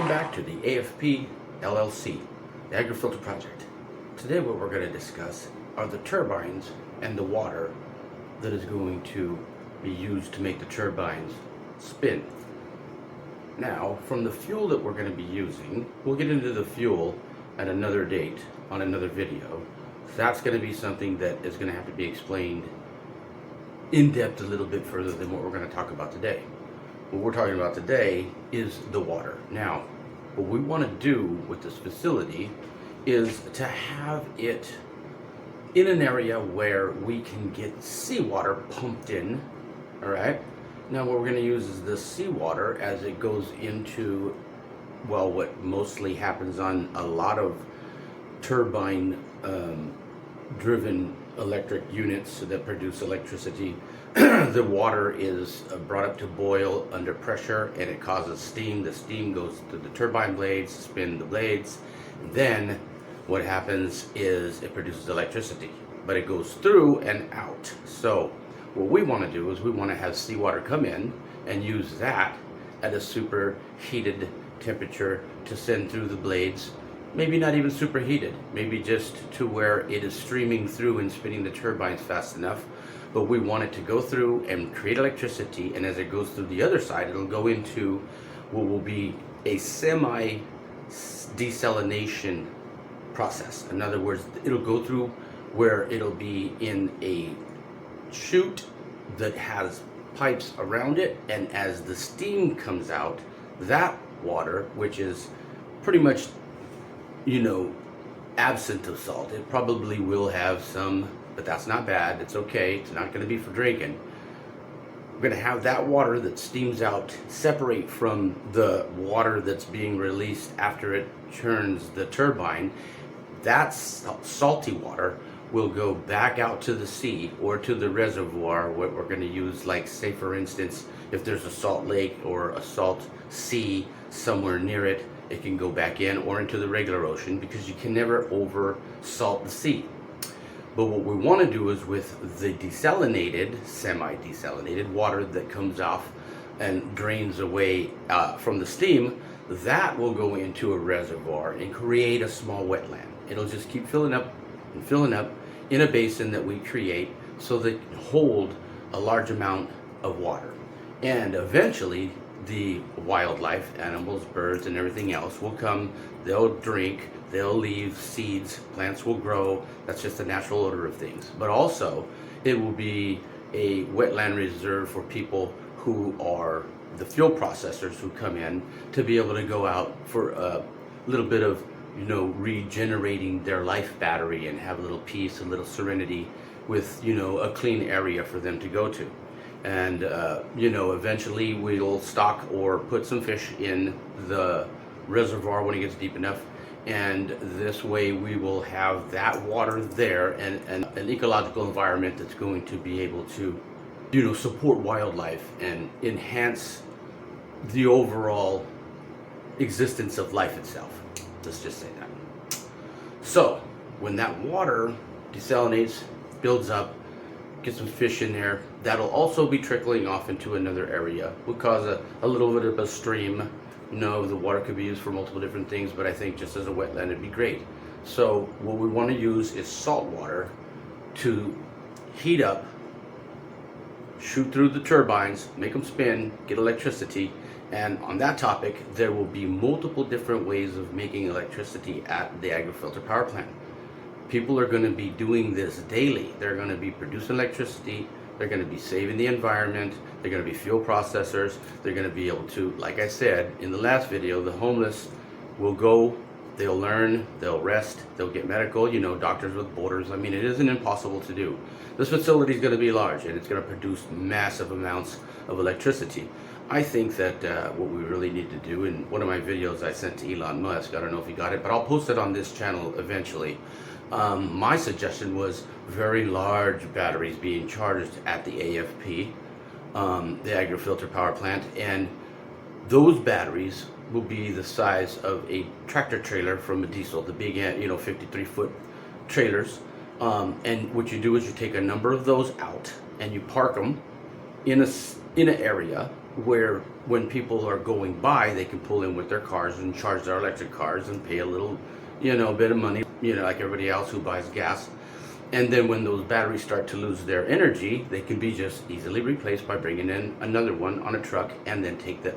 Welcome back to the AFP LLC, the Agri-Filter Project. Today what we're going to discuss are the turbines and the water that is going to be used to make the turbines spin. Now, from the fuel that we're going to be using, we'll get into the fuel at another date on another video. That's going to be something that is going to have to be explained in depth a little bit further than what we're going to talk about today. What we're talking about today is the water. Now, what we want to do with this facility is to have it in an area where we can get seawater pumped in. All right. Now, what we're going to use is the seawater as it goes into, well, what mostly happens on a lot of turbine driven electric units that produce electricity. The water is brought up to boil under pressure and it causes steam. The steam goes to the turbine blades, spin the blades. Then what happens is it produces electricity, but it goes through and out. So what we want to do is we want to have seawater come in and use that at a super heated temperature to send through the blades. Maybe not even superheated, maybe just to where it is streaming through and spinning the turbines fast enough. But we want it to go through and create electricity, and as it goes through the other side, it'll go into what will be a semi-desalination process. In other words, it'll go through where it'll be in a chute that has pipes around it, and as the steam comes out, that water, which is pretty much, absent of salt. It probably will have some, but that's not bad. It's okay. It's not going to be for drinking. We're going to have that water that steams out separate from the water that's being released after it churns the turbine. That salty water will go back out to the sea or to the reservoir. What we're going to use, like, say for instance, if there's a salt lake or a salt sea somewhere near it, it can go back in or into the regular ocean, because you can never over salt the sea. But what we want to do is with the desalinated, semi-desalinated water that comes off and drains away from the steam, that will go into a reservoir and create a small wetland. It'll just keep filling up and filling up in a basin that we create so that it can hold a large amount of water. And eventually the wildlife, animals, birds, and everything else will come, they'll drink, they'll leave seeds, plants will grow. That's just the natural order of things. But also, it will be a wetland reserve for people who are the fuel processors who come in to be able to go out for a little bit of, regenerating their life battery and have a little peace, a little serenity with, a clean area for them to go to. And, eventually we'll stock or put some fish in the reservoir when it gets deep enough. And this way we will have that water there and an ecological environment that's going to be able to, support wildlife and enhance the overall existence of life itself. Let's just say that. So when that water desalinates, builds up, get some fish in there, that'll also be trickling off into another area. Will cause a little bit of a stream. The water could be used for multiple different things, but I think just as a wetland it'd be great. So what we want to use is salt water to heat up, shoot through the turbines, make them spin, get electricity. And on that topic, there will be multiple different ways of making electricity at the Agri-Filter power plant. People are going to be doing this daily. They're going to be producing electricity. They're going to be saving the environment. They're going to be fuel processors. They're going to be able to, like I said in the last video, the homeless will go, they'll learn, they'll rest, they'll get medical, Doctors with Borders. I mean, it isn't impossible to do. This facility is going to be large and it's going to produce massive amounts of electricity. I think that what we really need to do, in one of my videos I sent to Elon Musk, I don't know if he got it, but I'll post it on this channel eventually. My suggestion was very large batteries being charged at the AFP, the Agri-Filter power plant, and those batteries will be the size of a tractor trailer from a diesel, the big, 53-foot trailers. And what you do is you take a number of those out and you park them in an area where when people are going by, they can pull in with their cars and charge their electric cars and pay a little, bit of money, like everybody else who buys gas. And then when those batteries start to lose their energy, they can be just easily replaced by bringing in another one on a truck, and then take the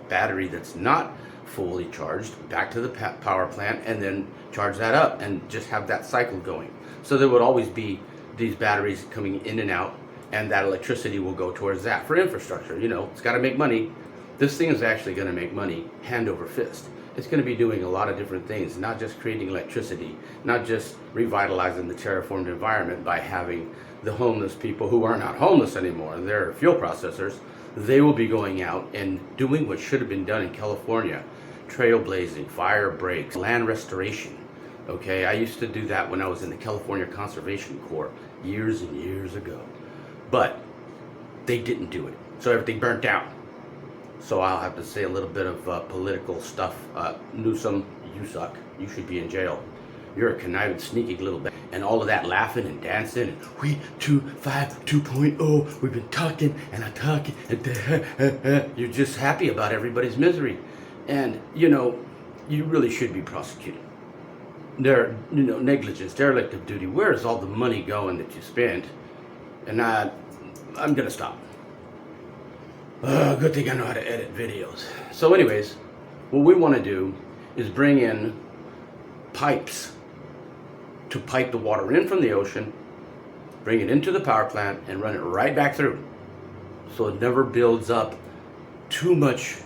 battery that's not fully charged back to the power plant and then charge that up and just have that cycle going. So there would always be these batteries coming in and out, and that electricity will go towards that for infrastructure. It's got to make money. This thing is actually going to make money hand over fist. It's going to be doing a lot of different things, not just creating electricity, not just revitalizing the terraformed environment by having the homeless people who are not homeless anymore, they're fuel processors. They will be going out and doing what should have been done in California: trailblazing, fire breaks, land restoration. Okay, I used to do that when I was in the California Conservation Corps years and years ago. But they didn't do it, so everything burnt down. So I'll have to say a little bit of political stuff. Newsom, you suck. You should be in jail. You're a conniving, sneaky little bit. And all of that laughing and dancing and we 2.5, 2.0, we've been talking and I'm talking. And you're just happy about everybody's misery. And, you really should be prosecuted. Negligence, derelict of duty. Where is all the money going that you spent? And I'm going to stop. Good thing I know how to edit videos. So anyways, what we want to do is bring in pipes to pipe the water in from the ocean, bring it into the power plant, and run it right back through. So it never builds up too much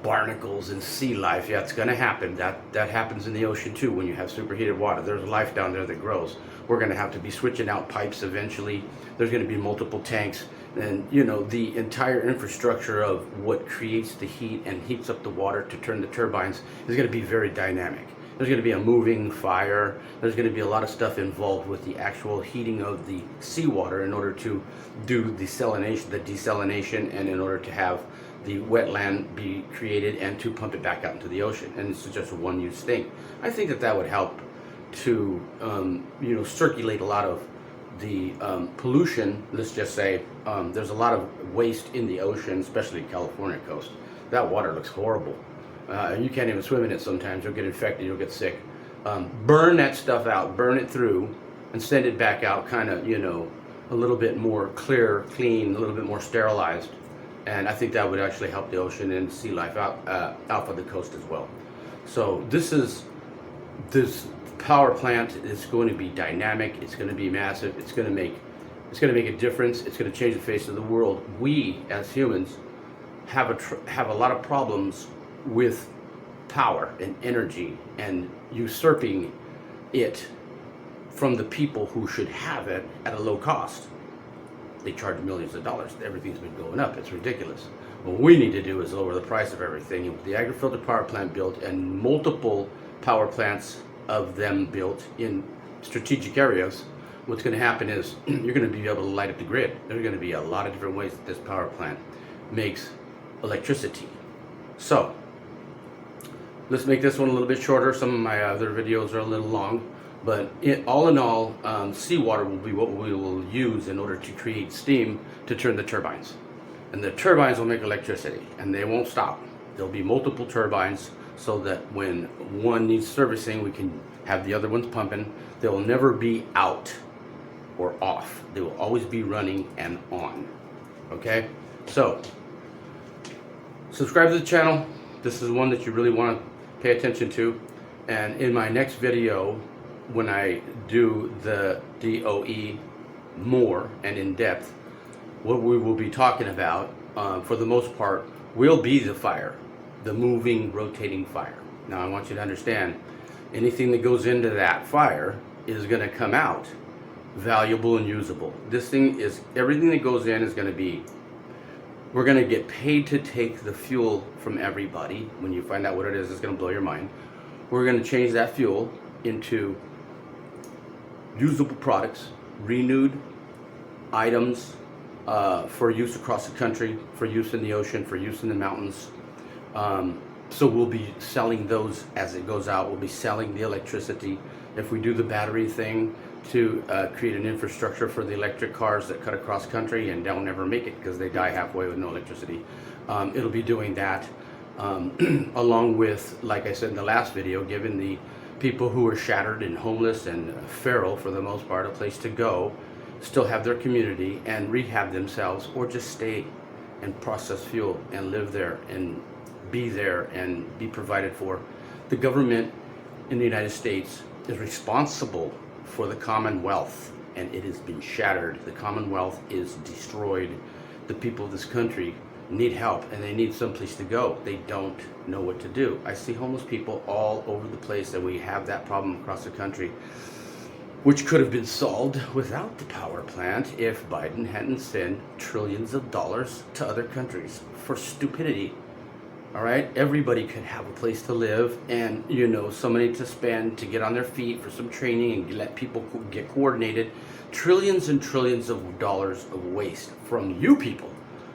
barnacles and sea life. Yeah, it's going to happen. That happens in the ocean too when you have superheated water. There's life down there that grows. We're going to have to be switching out pipes eventually. There's going to be multiple tanks. And, the entire infrastructure of what creates the heat and heats up the water to turn the turbines is going to be very dynamic. There's going to be a moving fire. There's going to be a lot of stuff involved with the actual heating of the seawater in order to do the desalination, and in order to have the wetland be created and to pump it back out into the ocean. And it's just a one-use thing. I think that would help to, circulate a lot of the pollution. Let's just say there's a lot of waste in the ocean, especially California coast. That water looks horrible. You can't even swim in it sometimes. You'll get infected, you'll get sick. Burn that stuff out, burn it through, and send it back out kind of, a little bit more clear, clean, a little bit more sterilized. And I think that would actually help the ocean and sea life out of the coast as well. So this power plant is going to be dynamic. It's going to be massive. It's going to make a difference. It's going to change the face of the world. We as humans have a lot of problems with power and energy and usurping it from the people who should have it at a low cost. They charge millions of dollars. Everything's been going up. It's ridiculous. What we need to do is lower the price of everything. And with the agri-filter power plant built and multiple power plants of them built in strategic areas, what's going to happen is you're going to be able to light up the grid. There are going to be a lot of different ways that this power plant makes electricity. So let's make this one a little bit shorter. Some of my other videos are a little long. But all in all, seawater will be what we will use in order to create steam to turn the turbines. And the turbines will make electricity, and they won't stop. There'll be multiple turbines so that when one needs servicing, we can have the other ones pumping. They will never be out or off. They will always be running and on. Okay? So, subscribe to the channel. This is one that you really want to pay attention to. And in my next video, when I do the DOE more and in depth, what we will be talking about, for the most part, will be the fire, the moving, rotating fire. Now I want you to understand, anything that goes into that fire is going to come out valuable and usable. This thing is, everything that goes in is going to be, we're going to get paid to take the fuel from everybody. When you find out what it is, it's going to blow your mind. We're going to change that fuel into usable products, renewed items for use across the country, for use in the ocean, for use in the mountains. So we'll be selling those as it goes out. We'll be selling the electricity. If we do the battery thing, to create an infrastructure for the electric cars that cut across country and don't ever make it because they die halfway with no electricity. It'll be doing that along with, like I said in the last video, giving the people who are shattered and homeless and feral for the most part a place to go, still have their community and rehab themselves, or just stay and process fuel and live there and be there and be provided for. The government in the United States is responsible for the Commonwealth, and it has been shattered. The Commonwealth is destroyed. The people of this country need help, and they need someplace to go. They don't know what to do. I see homeless people all over the place, and we have that problem across the country, which could have been solved without the power plant if Biden hadn't sent trillions of dollars to other countries for stupidity. All right, everybody could have a place to live and, you know, some money to spend to get on their feet for some training and let people get coordinated. Trillions and trillions of dollars of waste from you people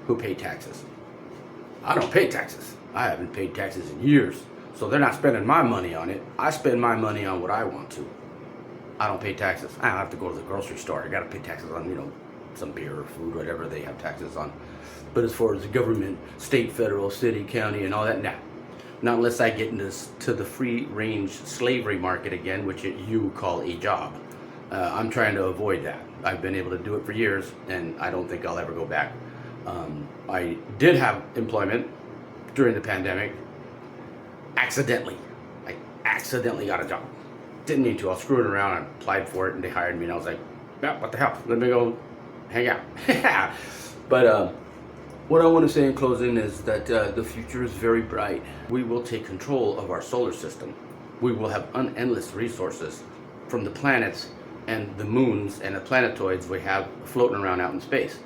who pay taxes. I don't pay taxes. I haven't paid taxes in years, so they're not spending my money on it. I spend my money on what I want to. I don't pay taxes. I don't have to go to the grocery store. I got to pay taxes on, you know, some beer or food, whatever they have taxes on. But as far as the government, state, federal, city, county, and all that, nah. Not unless I get into the free-range slavery market again, which you call a job. I'm trying to avoid that. I've been able to do it for years, and I don't think I'll ever go back. I did have employment during the pandemic. Accidentally. I accidentally got a job. Didn't need to. I was screwing around. I applied for it, and they hired me, and I was like, yeah, what the hell? Let me go hang out. But what I want to say in closing is that the future is very bright. We will take control of our solar system. We will have endless resources from the planets and the moons and the planetoids we have floating around out in space.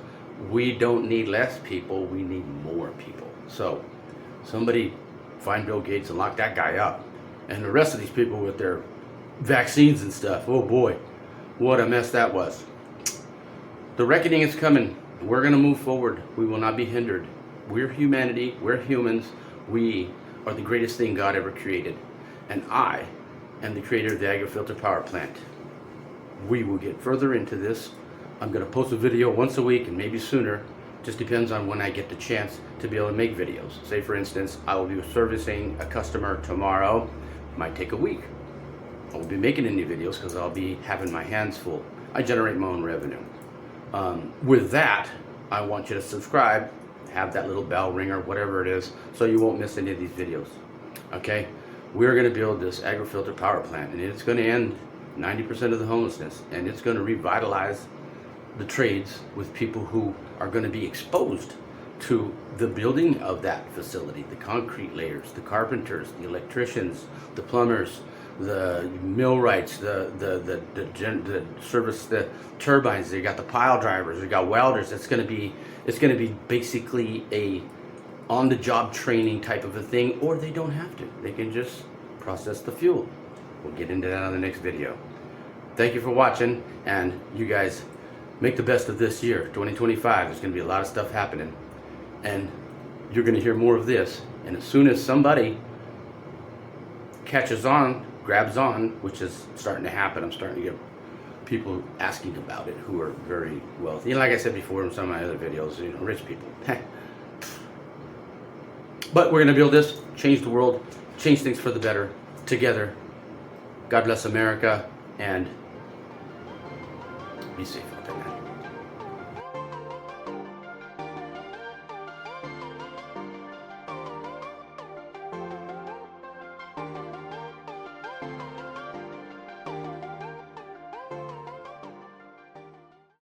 We don't need less people, we need more people. So somebody find Bill Gates and lock that guy up. And the rest of these people with their vaccines and stuff, oh boy, what a mess that was. The reckoning is coming. We're going to move forward. We will not be hindered. We're humanity. We're humans. We are the greatest thing God ever created. And I am the creator of the AgriFilter power plant. We will get further into this. I'm going to post a video once a week and maybe sooner. Just depends on when I get the chance to be able to make videos. Say, for instance, I will be servicing a customer tomorrow. Might take a week. I won't be making any videos because I'll be having my hands full. I generate my own revenue. With that, I want you to subscribe, have that little bell ringer, whatever it is, so you won't miss any of these videos. Okay? We're going to build this AgriFilter power plant, and it's going to end 90% of the homelessness, and it's going to revitalize the trades with people who are going to be exposed to the building of that facility, the concrete layers, the carpenters, the electricians, the plumbers, the millwrights, the service, the turbines. They got the pile drivers. They got welders. It's going to be basically a on-the-job training type of a thing, or they don't have to. They can just process the fuel. We'll get into that on the next video. Thank you for watching, and you guys make the best of this year, 2025. There's going to be a lot of stuff happening, and you're going to hear more of this. And as soon as somebody catches on, grabs on, which is starting to happen, I'm starting to get people asking about it who are very wealthy. And like I said before in some of my other videos, you know, rich people. But we're going to build this, change the world, change things for the better, together. God bless America, and be safe out there, man.